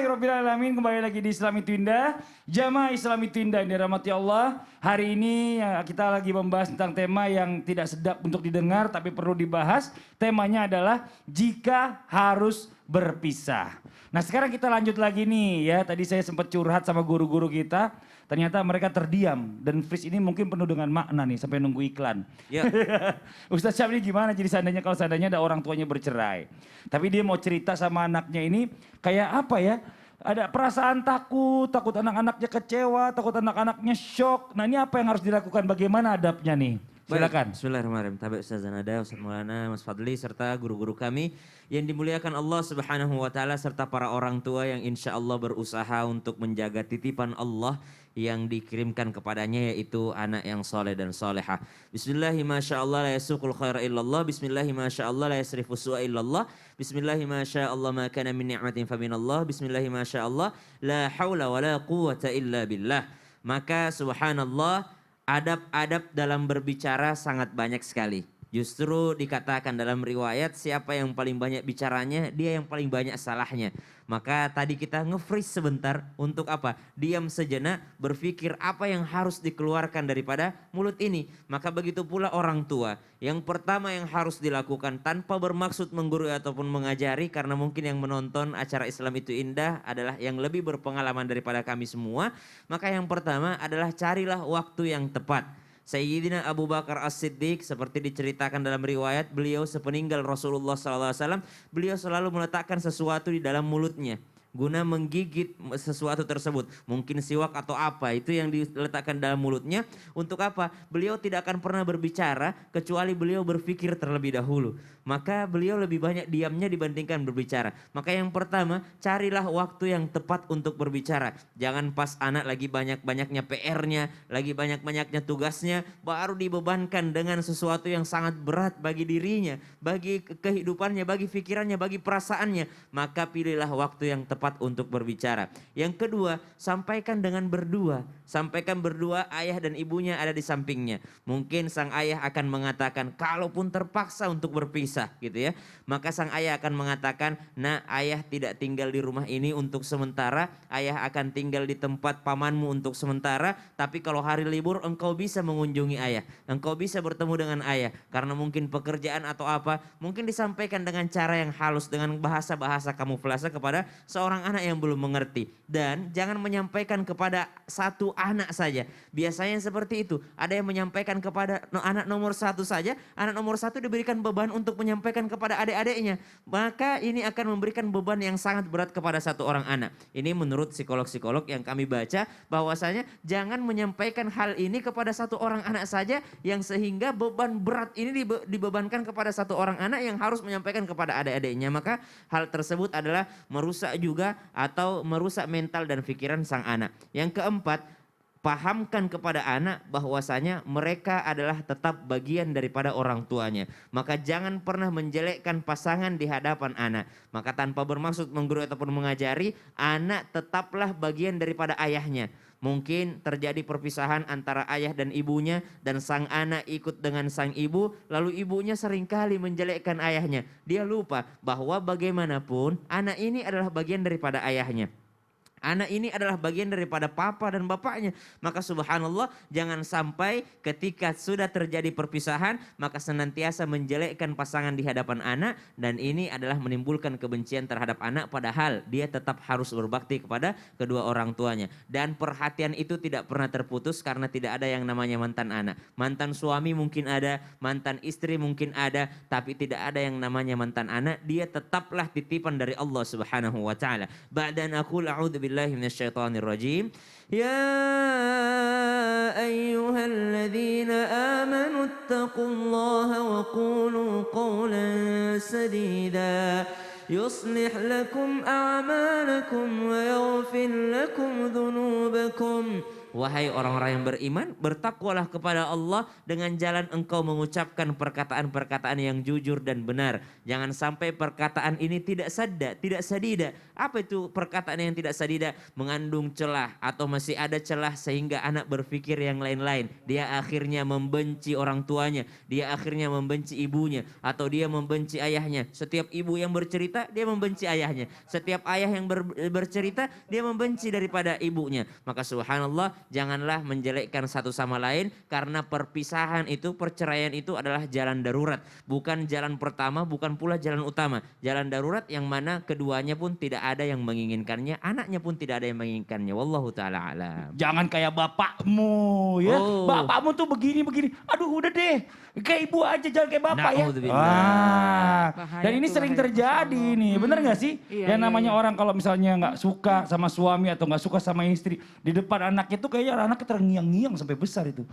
Alhamdulillahirrabbilalamin, kembali lagi di Islam Itu Indah. Jamaah Islam Itu Indah yang dirahmati Allah. Hari ini kita lagi membahas tentang tema yang tidak sedap untuk didengar tapi perlu dibahas. Temanya adalah jika harus berpisah. Nah sekarang kita lanjut lagi nih ya. Tadi saya sempat curhat sama guru-guru kita. Ternyata mereka terdiam dan Fris ini mungkin penuh dengan makna nih sampai nunggu iklan. Ya. Ustaz Syam ini gimana jadi kalau seandainya ada orang tuanya bercerai. Tapi dia mau cerita sama anaknya ini kayak apa ya? Ada perasaan takut anak-anaknya kecewa, takut anak-anaknya shock. Nah ini apa yang harus dilakukan? Bagaimana adabnya nih? Silakan. Bismillahirrahmanirrahim. Tabi Ustaz Zanada, Ustaz Maulana, Mas Fadli, serta guru-guru kami yang dimuliakan Allah Subhanahu wa Ta'ala, serta para orang tua yang insya Allah berusaha untuk menjaga titipan Allah yang dikirimkan kepadanya, yaitu anak yang soleh dan soleha. Bismillahi masyaallah la yasuqul khaira illallah. Bismillahi masyaallah la yasrifu su'a illallah. Bismillahi masyaallah ma kana min ni'matin fa minallah. Bismillahi masyaallah la haula wa la quwwata illa billah. Maka subhanallah, adab-adab dalam berbicara sangat banyak sekali. Justru dikatakan dalam riwayat siapa yang paling banyak bicaranya, dia yang paling banyak salahnya. Maka tadi kita nge-freeze sebentar untuk apa? Diam sejenak, berpikir apa yang harus dikeluarkan daripada mulut ini. Maka begitu pula orang tua. Yang pertama yang harus dilakukan tanpa bermaksud menggurui ataupun mengajari, karena mungkin yang menonton acara Islam Itu Indah adalah yang lebih berpengalaman daripada kami semua. Maka yang pertama adalah carilah waktu yang tepat. Sayyidina Abu Bakar As-Siddiq seperti diceritakan dalam riwayat, beliau sepeninggal Rasulullah SAW, beliau selalu meletakkan sesuatu di dalam mulutnya guna menggigit sesuatu tersebut. Mungkin siwak atau apa, itu yang diletakkan dalam mulutnya. Untuk apa? Beliau tidak akan pernah berbicara kecuali beliau berpikir terlebih dahulu. Maka beliau lebih banyak diamnya dibandingkan berbicara. Maka yang pertama, carilah waktu yang tepat untuk berbicara. Jangan pas anak lagi banyak-banyaknya PR-nya, lagi banyak-banyaknya tugasnya, baru dibebankan dengan sesuatu yang sangat berat bagi dirinya, bagi kehidupannya, bagi pikirannya, bagi perasaannya. Maka pilihlah waktu yang tepat untuk berbicara. Yang kedua, sampaikan dengan berdua. Sampaikan berdua, ayah dan ibunya ada di sampingnya. Mungkin sang ayah akan mengatakan, kalaupun terpaksa untuk berpisah gitu ya, maka sang ayah akan mengatakan, nah ayah tidak tinggal di rumah ini untuk sementara, ayah akan tinggal di tempat pamanmu untuk sementara, tapi kalau hari libur engkau bisa mengunjungi ayah, engkau bisa bertemu dengan ayah, karena mungkin pekerjaan atau apa, mungkin disampaikan dengan cara yang halus, dengan bahasa-bahasa kamuflase kepada seorang anak yang belum mengerti. Dan jangan menyampaikan kepada satu anak saja. Biasanya seperti itu. Ada yang menyampaikan kepada anak nomor satu saja. Anak nomor satu diberikan beban untuk menyampaikan kepada adik-adiknya. Maka ini akan memberikan beban yang sangat berat kepada satu orang anak. Ini menurut psikolog-psikolog yang kami baca, bahwasanya jangan menyampaikan hal ini kepada satu orang anak saja, yang sehingga beban berat ini dibebankan kepada satu orang anak yang harus menyampaikan kepada adik-adiknya. Maka hal tersebut adalah merusak juga atau merusak mental dan pikiran sang anak. Yang keempat, pahamkan kepada anak bahwasanya mereka adalah tetap bagian daripada orang tuanya. Maka jangan pernah menjelekkan pasangan di hadapan anak. Maka tanpa bermaksud menggurui ataupun mengajari, anak tetaplah bagian daripada ayahnya. Mungkin terjadi perpisahan antara ayah dan ibunya, dan sang anak ikut dengan sang ibu, lalu ibunya seringkali menjelekkan ayahnya. Dia lupa bahwa bagaimanapun anak ini adalah bagian daripada ayahnya. Anak ini adalah bagian daripada papa dan bapaknya. Maka subhanallah, jangan sampai ketika sudah terjadi perpisahan maka senantiasa menjelekkan pasangan di hadapan anak, dan ini adalah menimbulkan kebencian terhadap anak, padahal dia tetap harus berbakti kepada kedua orang tuanya. Dan perhatian itu tidak pernah terputus, karena tidak ada yang namanya mantan anak. Mantan suami mungkin ada, mantan istri mungkin ada, tapi tidak ada yang namanya mantan anak. Dia tetaplah titipan dari Allah Subhanahu wa Ta'ala. Ba'dan aqul a'udzu billahi minasyaitonir rajim. Ya ayyuhalladzina amanu taqullaha wa qulu qawlan sadida yuslih lakum a'malakum wa yaghfir lakum dhunubakum Wahai orang-orang yang beriman, bertakwalah kepada Allah dengan jalan engkau mengucapkan perkataan-perkataan yang jujur dan benar. Jangan sampai perkataan ini tidak sadida. Apa itu perkataan yang tidak sadida? Mengandung celah atau masih ada celah sehingga anak berpikir yang lain-lain. Dia akhirnya membenci orang tuanya, dia akhirnya membenci ibunya, atau dia membenci ayahnya. Setiap ibu yang bercerita, dia membenci ayahnya. Setiap ayah yang bercerita, dia membenci daripada ibunya. Maka subhanallah, janganlah menjelekkan satu sama lain, karena perpisahan itu, perceraian itu adalah jalan darurat. Bukan jalan pertama, bukan pula jalan utama. Jalan darurat yang mana keduanya pun tidak ada yang menginginkannya, anaknya pun tidak ada yang menginginkannya. Wallahu ta'ala alam. Jangan kayak bapakmu ya. Oh. Bapakmu tuh begini. Aduh udah deh. Kayak ibu aja, jangan kayak bapak ya. Na'udzubillah. Bahaya Dan ini tuh, sering bahaya, terjadi Masya Allah. nih. Bener gak sih? Iya, Yang iya, namanya iya. orang kalau misalnya nggak suka sama suami atau nggak suka sama istri. Di depan anaknya tuh kayaknya anaknya terngiang-ngiang sampai besar itu.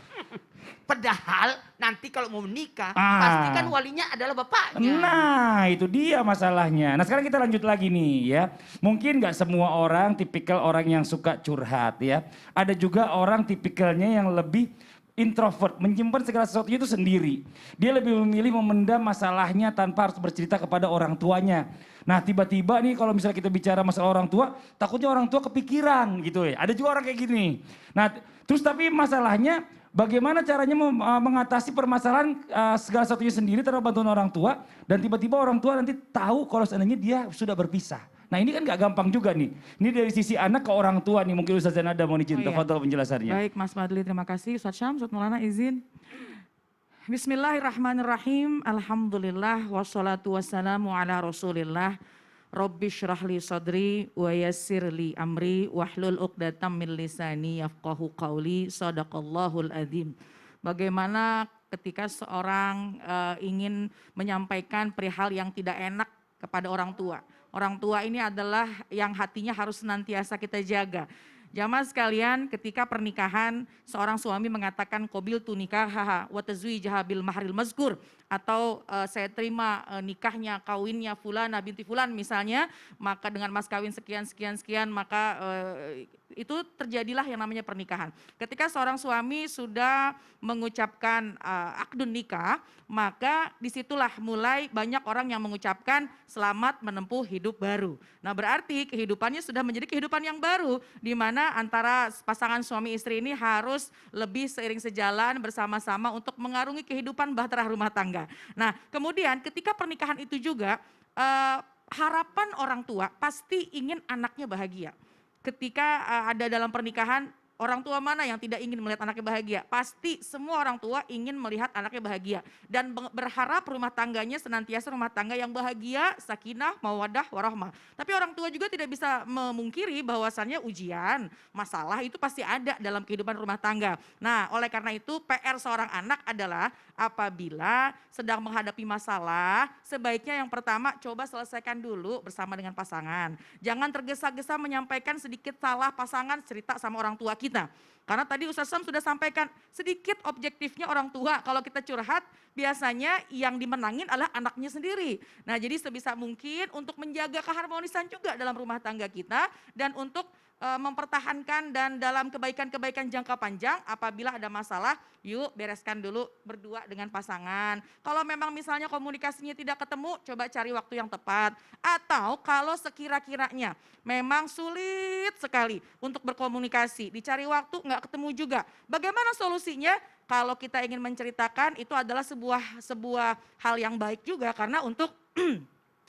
Padahal nanti kalau mau menikah, Ah. pastikan walinya adalah bapaknya. Nah itu dia masalahnya. Nah sekarang kita lanjut lagi nih ya. Mungkin gak semua orang tipikal orang yang suka curhat ya. Ada juga orang tipikalnya yang lebih introvert, menyimpan segala sesuatunya itu sendiri. Dia lebih memilih memendam masalahnya tanpa harus bercerita kepada orang tuanya. Nah tiba-tiba nih kalau misalnya kita bicara masalah orang tua, takutnya orang tua kepikiran gitu ya. Ada juga orang kayak gini. Nah terus tapi masalahnya bagaimana caranya mengatasi permasalahan segala sesuatunya sendiri tanpa bantuan orang tua. Dan tiba-tiba orang tua nanti tahu kalau seandainya dia sudah berpisah. Nah ini kan gak gampang juga nih. Ini dari sisi anak ke orang tua nih. Mungkin Ustaz Zanada mau izin, tafadhol penjelasannya. Baik Mas Fadli, terima kasih. Ustaz Syam, Ustaz Maulana izin. Bismillahirrahmanirrahim. Alhamdulillah wassalatu wassalamu ala Rasulillah. Rabbi syrahli sadri wa yassirli amri wahlul uqdatam min lisani yafqahu qawli. Sadaqallahul adzim. Bagaimana ketika seorang ingin menyampaikan perihal yang tidak enak kepada orang tua. Orang tua ini adalah yang hatinya harus senantiasa kita jaga. Jamaah sekalian, ketika pernikahan seorang suami mengatakan qabil tu nikahaha wa tazwijaha bil mahril mazkur, atau saya terima nikahnya, kawinnya fulana binti fulan misalnya, maka dengan mas kawin sekian maka itu terjadilah yang namanya pernikahan. Ketika seorang suami sudah mengucapkan akdun nikah, maka disitulah mulai banyak orang yang mengucapkan selamat menempuh hidup baru. Nah berarti kehidupannya sudah menjadi kehidupan yang baru, di mana antara pasangan suami istri ini harus lebih seiring sejalan bersama-sama untuk mengarungi kehidupan bahtera rumah tangga. Nah kemudian ketika pernikahan itu juga harapan orang tua pasti ingin anaknya bahagia. Ketika ada dalam pernikahan, orang tua mana yang tidak ingin melihat anaknya bahagia? Pasti semua orang tua ingin melihat anaknya bahagia. Dan berharap rumah tangganya senantiasa rumah tangga yang bahagia, sakinah, mawaddah, warahmah. Tapi orang tua juga tidak bisa memungkiri bahwasannya ujian, masalah itu pasti ada dalam kehidupan rumah tangga. Nah oleh karena itu PR seorang anak adalah apabila sedang menghadapi masalah, sebaiknya yang pertama coba selesaikan dulu bersama dengan pasangan. Jangan tergesa-gesa menyampaikan sedikit salah pasangan, cerita sama orang tua kita. Karena tadi Ustaz Sam sudah sampaikan sedikit objektifnya orang tua. Kalau kita curhat biasanya yang dimenangin adalah anaknya sendiri. Nah jadi sebisa mungkin untuk menjaga keharmonisan juga dalam rumah tangga kita. Dan untuk mempertahankan dan dalam kebaikan-kebaikan jangka panjang, apabila ada masalah yuk bereskan dulu berdua dengan pasangan. Kalau memang misalnya komunikasinya tidak ketemu, coba cari waktu yang tepat. Atau kalau sekira-kiranya memang sulit sekali untuk berkomunikasi, dicari waktu nggak ketemu juga. Bagaimana solusinya? Kalau kita ingin menceritakan itu adalah sebuah hal yang baik juga, karena untuk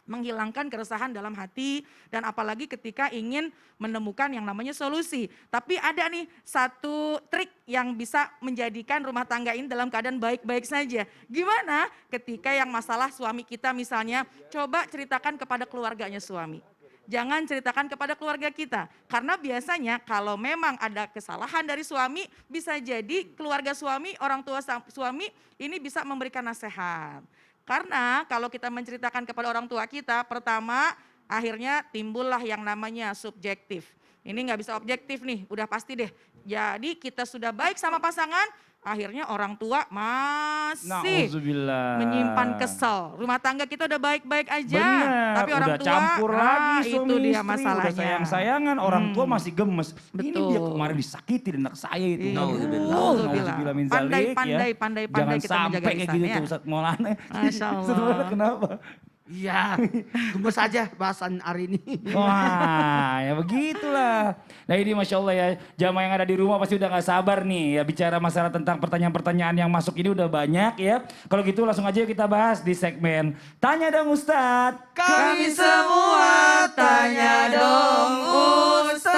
menghilangkan keresahan dalam hati, dan apalagi ketika ingin menemukan yang namanya solusi. Tapi ada nih satu trik yang bisa menjadikan rumah tangga ini dalam keadaan baik-baik saja. Gimana? Ketika yang masalah suami kita misalnya, coba ceritakan kepada keluarganya suami. Jangan ceritakan kepada keluarga kita. Karena biasanya kalau memang ada kesalahan dari suami, bisa jadi keluarga suami, orang tua suami ini bisa memberikan nasihat. Karena kalau kita menceritakan kepada orang tua kita, pertama akhirnya timbullah yang namanya subjektif. Ini nggak bisa objektif nih, udah pasti deh. Jadi kita sudah baik sama pasangan, akhirnya orang tua masih Nauzubillah. menyimpan kesel. Rumah tangga kita udah baik-baik aja, Bener, tapi orang udah tua campur lagi itu suami dia istri, masalahnya. udah sayang-sayangan, orang tua masih gemes. Ini Betul. dia kemarin disakiti anak saya itu. Iya. Nauzubillah. Nauzubillah min zalik, ya. Pandai-pandai Jangan kita menjaga sampai kayak lisan, gitu ya. tuh Ustaz Maulana. Masya Allah. Ustaz Maulana kenapa? Iya, tunggu saja bahasan hari ini. Wah, ya begitulah. Nah ini Masya Allah ya, jamaah yang ada di rumah pasti udah gak sabar nih ya bicara masalah tentang pertanyaan-pertanyaan yang masuk ini udah banyak ya. Kalau gitu langsung aja kita bahas di segmen Tanya Dong Ustadz. Kami semua tanya dong Ustadz.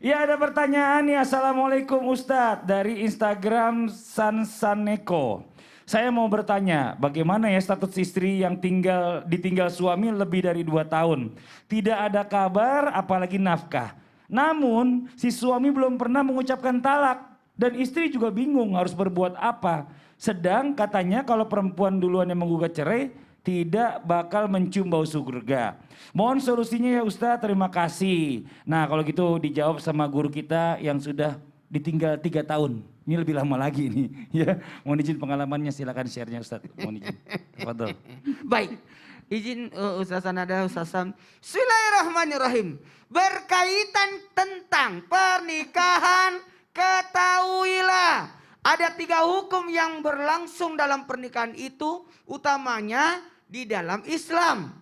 Ya ada pertanyaan nih, Assalamualaikum Ustadz dari Instagram Sansaneko. Saya mau bertanya, bagaimana ya status istri yang ditinggal suami lebih dari 2 tahun? Tidak ada kabar, apalagi nafkah. Namun, si suami belum pernah mengucapkan talak. Dan istri juga bingung harus berbuat apa. Sedang katanya kalau perempuan duluan yang menggugat cerai, tidak bakal mencium bau surga. Mohon solusinya ya Ustadz, terima kasih. Nah kalau gitu dijawab sama guru kita yang sudah ditinggal 3 tahun. Ini lebih lama lagi nih. Ya, mohon izin pengalamannya, silakan share-nya Ustadz. Mohon izin. Tafadhol. Baik, izin Ustaz Sanada, Ustaz Sam. Bismillahirrahmanirrahim. Berkaitan tentang pernikahan, ketahuilah ada 3 hukum yang berlangsung dalam pernikahan itu, utamanya di dalam Islam,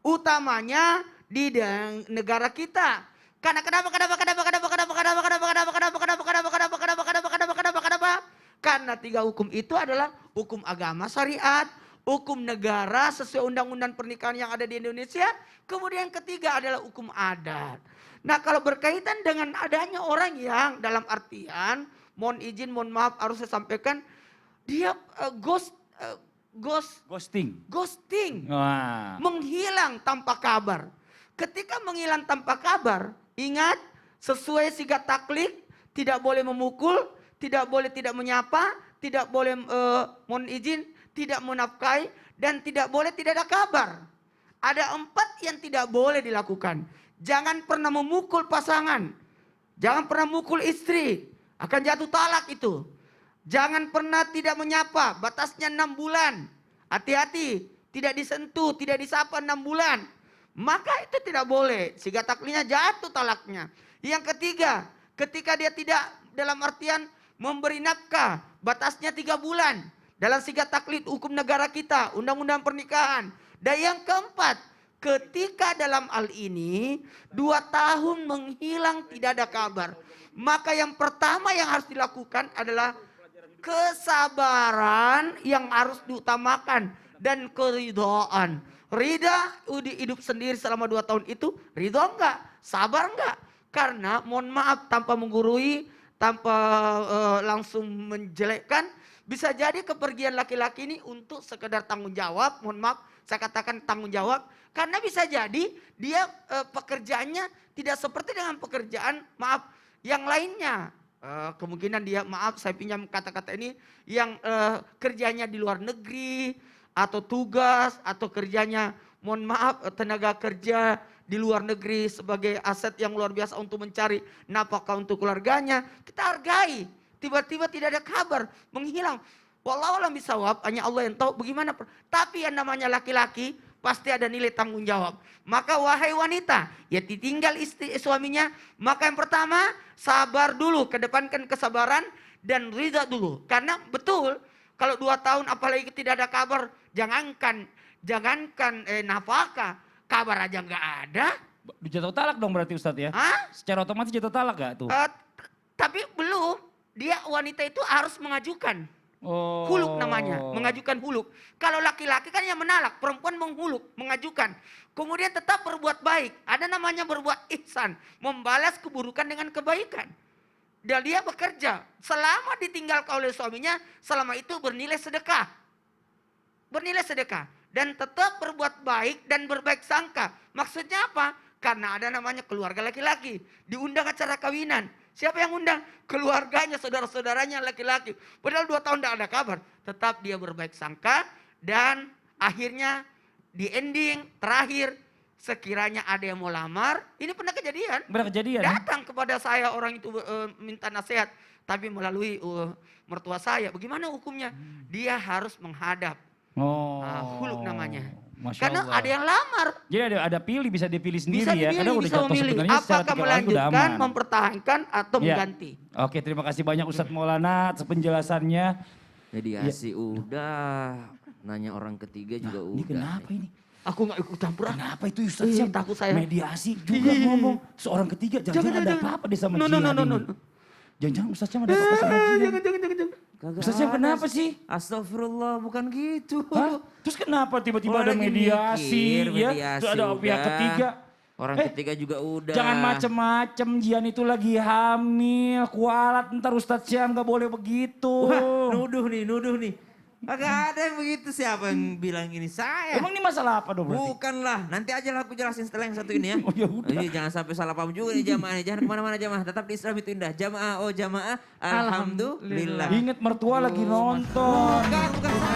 utamanya di negara kita. Karena Karena 3 hukum itu adalah hukum agama syariat, hukum negara sesuai undang-undang pernikahan yang ada di Indonesia. Kemudian ketiga adalah hukum adat. Nah kalau berkaitan dengan adanya orang yang dalam artian, mohon izin, mohon maaf harus saya sampaikan, dia Ghosting. Wah. Menghilang tanpa kabar. Ketika menghilang tanpa kabar, ingat sesuai sigat taklid, tidak boleh memukul, tidak boleh tidak menyapa, tidak boleh mohon izin, tidak menafkahi, dan tidak boleh tidak ada kabar. Ada 4 yang tidak boleh dilakukan. Jangan pernah memukul pasangan. Jangan pernah memukul istri. Akan jatuh talak itu. Jangan pernah tidak menyapa. Batasnya 6 bulan. Hati-hati. Tidak disentuh, tidak disapa 6 bulan. Maka itu tidak boleh. Sigat taklidnya jatuh talaknya. Yang ketiga, ketika dia tidak dalam artian memberi nafkah. Batasnya 3 bulan. Dalam sigat taklid hukum negara kita. Undang-undang pernikahan. Dan yang keempat, ketika dalam hal ini 2 tahun menghilang tidak ada kabar. Maka yang pertama yang harus dilakukan adalah kesabaran yang harus diutamakan. Dan keridhaan. Ridha hidup sendiri selama 2 tahun itu, ridho enggak? Sabar enggak? Karena mohon maaf tanpa menggurui, tanpa langsung menjelekkan, bisa jadi kepergian laki-laki ini untuk sekedar tanggung jawab, mohon maaf saya katakan tanggung jawab, karena bisa jadi dia pekerjaannya tidak seperti dengan pekerjaan maaf yang lainnya. Kemungkinan dia maaf saya pinjam kata-kata ini yang kerjanya di luar negeri atau tugas atau kerjanya mohon maaf tenaga kerja di luar negeri sebagai aset yang luar biasa untuk mencari nafkah untuk keluarganya, kita hargai. Tiba-tiba tidak ada kabar, menghilang. Wallahu a'lam bishawab, hanya Allah yang tahu bagaimana. Tapi yang namanya laki-laki pasti ada nilai tanggung jawab. Maka wahai wanita, ya ditinggal istri suaminya, maka yang pertama sabar dulu, kedepankan kesabaran dan ridha dulu. Karena betul kalau 2 tahun apalagi tidak ada kabar, jangankan nafkah, kabar aja nggak ada. Jatuh talak dong berarti Ustadz ya? Hah? Secara otomatis jatuh talak gak tuh? Tapi belum, dia wanita itu harus mengajukan. Oh. Huluk namanya, mengajukan huluk. Kalau laki-laki kan yang menalak, perempuan menghuluk, mengajukan. Kemudian tetap berbuat baik, ada namanya berbuat ihsan, membalas keburukan dengan kebaikan. Dan dia bekerja, selama ditinggalkan oleh suaminya, selama itu bernilai sedekah. Bernilai sedekah. Dan tetap berbuat baik dan berbaik sangka. Maksudnya apa? Karena ada namanya keluarga laki-laki. Diundang acara kawinan. Siapa yang undang? Keluarganya, saudara-saudaranya laki-laki. Padahal 2 tahun tidak ada kabar. Tetap dia berbaik sangka. Dan akhirnya di ending terakhir. Sekiranya ada yang mau lamar. Ini pernah kejadian. Pernah kejadian? Datang kepada saya orang itu minta nasihat. tapi melalui mertua saya. Bagaimana hukumnya? Dia harus menghadap. Oh. Huluk namanya. Masya Karena Allah. ada yang lamar. Jadi ada pilih, bisa dipilih sendiri Bisa ya. dipilih, Karena udah bisa jatuh memilih. sebenarnya secara Apakah 3 orang udah melanjutkan, aman. mempertahankan, atau Ya. mengganti. Oke, terima kasih banyak Ustadz Maulana atas penjelasannya. Mediasi udah, nanya orang ketiga juga Ini udah. kenapa ini? Aku nggak ikut campur. Kenapa itu Ustadz siap takut saya. mediasi juga ngomong. Seorang ketiga, jangan ada apa-apa deh sama No. jihad ini. Jangan-jangan Ustadz Syam ada apa-apa sama jihad. Jangan. Kagak Ustadz Syam ada kenapa sih? Astagfirullah, bukan gitu. Hah? Terus kenapa tiba-tiba Oh, ada lagi mediasi mikir, ya? mediasi Terus ada pihak udah. ketiga. Orang ketiga juga udah. Jangan macem-macem, Jian itu lagi hamil, kualat ntar Ustadz Syam gak boleh begitu. Wah, nuduh nih. Kagak ada yang begitu, siapa yang bilang ini? Saya. Emang ini masalah apa dong berarti? Bukanlah, nanti aja lah aku jelasin setelah yang satu ini ya. Oh, ya udah. Ini jangan sampai salah paham juga nih jamaah nih. Jangan kemana-mana jamaah, tetap di Islam itu indah. Jamaah, oh jamaah, alhamdulillah. Ingat mertua lagi nonton. Bukan saya.